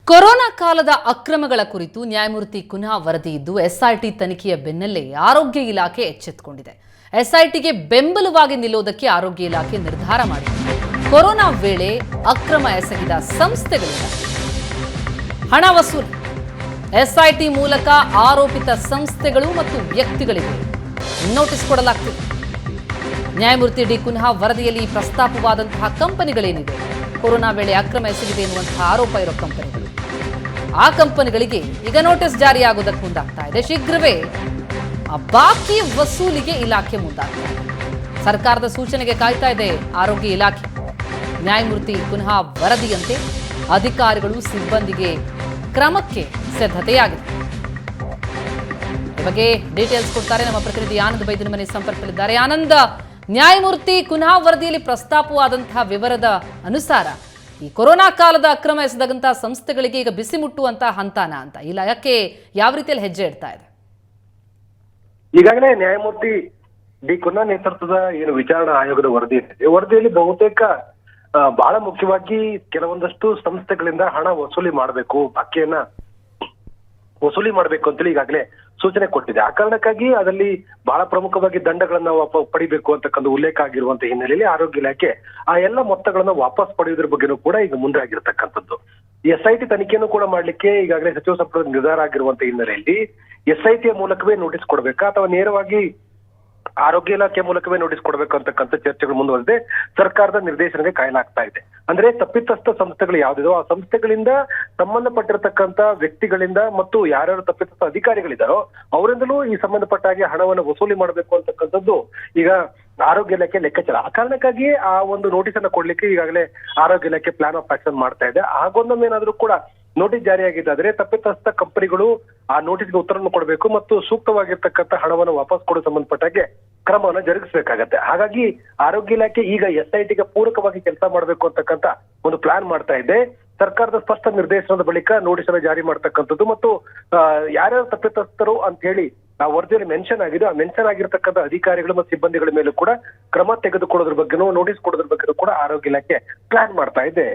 Corona ಕಾಲದ ಅಕ್ರಮಗಳ ಕುರಿತು ನ್ಯಾಯಮೂರ್ತಿ ಕುನ್ಹಾ ವರದಿ ಇದ್ದು ಎಸ್ಐಟಿ ತನಿಖೆಯ ಬೆನ್ನಲ್ಲೇ ಆರೋಗ್ಯ ಇಲಾಖೆ ಎಚ್ಚೆತ್ತುಕೊಂಡಿದೆ. ಎಸ್ಐಟಿಗೆ ಬೆಂಬಲವಾಗಿ ನಿಲ್ಲೋದಕ್ಕೆ ಆರೋಗ್ಯ ಇಲಾಖೆ ನಿರ್ಧಾರ ಮಾಡಿದೆ. ಕೊರೋನಾ ವೇಳೆ ಅಕ್ರಮ ಎಸಗಿದ ಸಂಸ್ಥೆಗಳಿಂದ ಹಣ ವಸೂಲಿ, ಎಸ್ಐಟಿ ಮೂಲಕ ಆರೋಪಿತ ಸಂಸ್ಥೆಗಳು ಮತ್ತು ವ್ಯಕ್ತಿಗಳಿಗೆ ನೋಟಿಸ್ ಕೊಡಲಾಗ್ತಿದೆ. ನ್ಯಾಯಮೂರ್ತಿ ಡಿ ಕುನ್ಹಾ ವರದಿಯಲ್ಲಿ ಪ್ರಸ್ತಾಪವಾದಂತಹ ಕಂಪನಿಗಳೇನಿವೆ, ಕೊರೋನಾ ವೇಳೆ ಅಕ್ರಮ ಎಸಗಿದೆ ಎನ್ನುವಂತಹ ಆರೋಪ ಇರೋ ಕಂಪನಿಗಳು, ಆ ಕಂಪನಿಗಳಿಗೆ ಈಗ ನೋಟಿಸ್ ಜಾರಿಯಾಗೋದಕ್ಕೆ ಮುಂದಾಗ್ತಾ ಇದೆ. ಶೀಘ್ರವೇ ಆ ಬಾಕಿ ವಸೂಲಿಗೆ ಇಲಾಖೆ ಮುಂದಾಗ್ತಾ ಇದೆ. ಸರ್ಕಾರದ ಸೂಚನೆಗೆ ಕಾಯ್ತಾ ಇದೆ ಆರೋಗ್ಯ ಇಲಾಖೆ. ನ್ಯಾಯಮೂರ್ತಿ ಕುನ್ಹಾ ವರದಿಯಂತೆ ಅಧಿಕಾರಿಗಳು ಸಿಬ್ಬಂದಿಗೆ ಕ್ರಮಕ್ಕೆ ಸಿದ್ಧತೆಯಾಗಿದೆ. ಈ ಬಗ್ಗೆ ಡೀಟೇಲ್ಸ್ ಕೊಡ್ತಾರೆ ನಮ್ಮ ಪ್ರತಿನಿಧಿ ಆನಂದ್ ಬೈದಿನ ಮನೆ ಸಂಪರ್ಕದಲ್ಲಿದ್ದಾರೆ. ಆನಂದ್, ನ್ಯಾಯಮೂರ್ತಿ ಕುನ್ಹಾ ವರದಿಯಲ್ಲಿ ಪ್ರಸ್ತಾಪವಾದಂತಹ ವಿವರದ ಅನುಸಾರ ಈ ಕೊರೋನಾ ಕಾಲದ ಅಕ್ರಮ ಎಸೆದಂತಹ ಸಂಸ್ಥೆಗಳಿಗೆ ಈಗ ಬಿಸಿ ಮುಟ್ಟುವಂತಹ ಹಂತಾನ ಅಂತ ಇಲ್ಲ, ಯಾಕೆ ಯಾವ ರೀತಿಯಲ್ಲಿ ಹೆಜ್ಜೆ ಇಡ್ತಾ ಇದೆ? ಈಗಾಗಲೇ ನ್ಯಾಯಮೂರ್ತಿ ಡಿ ಕುನ್ಹಾ ನೇತೃತ್ವದ ಏನು ವಿಚಾರಣಾ ಆಯೋಗದ ವರದಿ ಇದೆ, ವರದಿಯಲ್ಲಿ ಬಹುತೇಕ ಬಹಳ ಮುಖ್ಯವಾಗಿ ಕೆಲವೊಂದಷ್ಟು ಸಂಸ್ಥೆಗಳಿಂದ ಹಣ ವಸೂಲಿ ಮಾಡಬೇಕು, ಬಾಕಿಯನ್ನ ವಸೂಲಿ ಮಾಡಬೇಕು ಅಂತೇಳಿ ಈಗಾಗಲೇ ಸೂಚನೆ ಕೊಟ್ಟಿದೆ. ಆ ಕಾರಣಕ್ಕಾಗಿ ಅದರಲ್ಲಿ ಬಹಳ ಪ್ರಮುಖವಾಗಿ ದಂಡಗಳನ್ನ ಪಡಿಬೇಕು ಅಂತಕ್ಕಂಥ ಉಲ್ಲೇಖ ಆಗಿರುವಂತ ಹಿನ್ನೆಲೆಯಲ್ಲಿ ಆರೋಗ್ಯ ಇಲಾಖೆ ಆ ಎಲ್ಲ ಮೊತ್ತಗಳನ್ನ ವಾಪಸ್ ಪಡೆಯುವುದ್ರ ಬಗ್ಗೆನೂ ಕೂಡ ಈಗ ಮುಂದಾಗಿರ್ತಕ್ಕಂಥದ್ದು. ಎಸ್ಐಟಿ ತನಿಖೆಯನ್ನು ಕೂಡ ಮಾಡ್ಲಿಕ್ಕೆ ಈಗಾಗಲೇ ಸಚಿವ ಸಂಪುಟದ ನಿರ್ಧಾರ ಆಗಿರುವಂತ ಹಿನ್ನೆಲೆಯಲ್ಲಿ ಎಸ್ಐಟಿಯ ಮೂಲಕವೇ ನೋಟಿಸ್ ಕೊಡಬೇಕಾ ಅಥವಾ ನೇರವಾಗಿ ಆರೋಗ್ಯ ಇಲಾಖೆ ಮೂಲಕವೇ ನೋಟಿಸ್ ಕೊಡಬೇಕು ಅಂತಕ್ಕಂಥ ಚರ್ಚೆಗಳು ಮುಂದುವರೆದೆ ಸರ್ಕಾರದ ನಿರ್ದೇಶನಕ್ಕೆ ಕಾಯಲಾಗ್ತಾ ಇದೆ. ಅಂದ್ರೆ ತಪ್ಪಿತಸ್ಥ ಸಂಸ್ಥೆಗಳು ಯಾವ್ದಿದೋ ಆ ಸಂಸ್ಥೆಗಳಿಂದ ಸಂಬಂಧಪಟ್ಟಿರತಕ್ಕಂತ ವ್ಯಕ್ತಿಗಳಿಂದ ಮತ್ತು ಯಾರ್ಯಾರು ತಪ್ಪಿತಸ್ಥ ಅಧಿಕಾರಿಗಳಿದಾರೋ ಅವರಿಂದಲೂ ಈ ಸಂಬಂಧಪಟ್ಟ ಹಾಗೆ ಹಣವನ್ನು ವಸೂಲಿ ಮಾಡಬೇಕು ಅಂತಕ್ಕಂಥದ್ದು ಈಗ ಆರೋಗ್ಯ ಇಲಾಖೆ ಲೆಕ್ಕಾಚಾರ. ಆ ಕಾರಣಕ್ಕಾಗಿ ಆ ಒಂದು ನೋಟಿಸ್ ಅನ್ನ ಕೊಡ್ಲಿಕ್ಕೆ ಈಗಾಗಲೇ ಆರೋಗ್ಯ ಇಲಾಖೆ ಪ್ಲಾನ್ ಆಫ್ ಆಕ್ಷನ್ ಮಾಡ್ತಾ ಇದೆ. ಹಾಗೊಂದೊಮ್ಮೆ ಏನಾದ್ರೂ ಕೂಡ ನೋಟಿಸ್ ಜಾರಿಯಾಗಿದ್ದಾದ್ರೆ ತಪ್ಪಿತಸ್ಥ ಕಂಪನಿಗಳು ಆ ನೋಟಿಸ್ಗೆ ಉತ್ತರವನ್ನು ಕೊಡಬೇಕು ಮತ್ತು ಸೂಕ್ತವಾಗಿರ್ತಕ್ಕಂಥ ಹಣವನ್ನು ವಾಪಸ್ ಕೊಡೋ ಸಂಬಂಧಪಟ್ಟಾಗೆ ಕ್ರಮವನ್ನು ಜರುಗಿಸಬೇಕಾಗತ್ತೆ. ಹಾಗಾಗಿ ಆರೋಗ್ಯ ಇಲಾಖೆ ಈಗ ಎಸ್ಐಟಿಗೆ ಪೂರಕವಾಗಿ ಕೆಲಸ ಮಾಡಬೇಕು ಅಂತಕ್ಕಂಥ ಒಂದು ಪ್ಲಾನ್ ಮಾಡ್ತಾ ಇದೆ. ಸರ್ಕಾರದ ಸ್ಪಷ್ಟ ನಿರ್ದೇಶನದ ಬಳಿಕ ನೋಟಿಸ್ ಅನ್ನು ಜಾರಿ ಮಾಡ್ತಕ್ಕಂಥದ್ದು ಮತ್ತು ಯಾರ್ಯಾರು ತಪ್ಪಿತಸ್ಥರು ಅಂತ ಹೇಳಿ ಆ ವರದಿಯಲ್ಲಿ ಮೆನ್ಷನ್ ಆಗಿದೆ, ಆ ಮೆನ್ಷನ್ ಆಗಿರ್ತಕ್ಕಂಥ ಅಧಿಕಾರಿಗಳು ಮತ್ತು ಸಿಬ್ಬಂದಿಗಳ ಮೇಲೂ ಕೂಡ ಕ್ರಮ ತೆಗೆದುಕೊಳ್ಳೋದ್ರ ಬಗ್ಗೆನೂ ನೋಟಿಸ್ ಕೊಡೋದ್ರ ಬಗ್ಗೆನೂ ಕೂಡ ಆರೋಗ್ಯ ಇಲಾಖೆ ಪ್ಲಾನ್ ಮಾಡ್ತಾ ಇದೆ.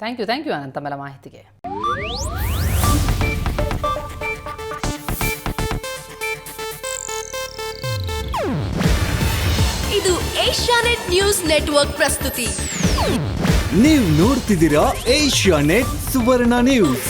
ಥ್ಯಾಂಕ್ ಯು ಅನಂತ ತಮ್ಮೆಲ್ಲ ಮಾಹಿತಿಗೆ. ಇದು ಏಷ್ಯಾನೆಟ್ ನ್ಯೂಸ್ ನೆಟ್ವರ್ಕ್ ಪ್ರಸ್ತುತಿ. ನೀವು ನೋಡ್ತಿದ್ದೀರಾ ಏಷ್ಯಾನೆಟ್ ಸುವರ್ಣ ನ್ಯೂಸ್.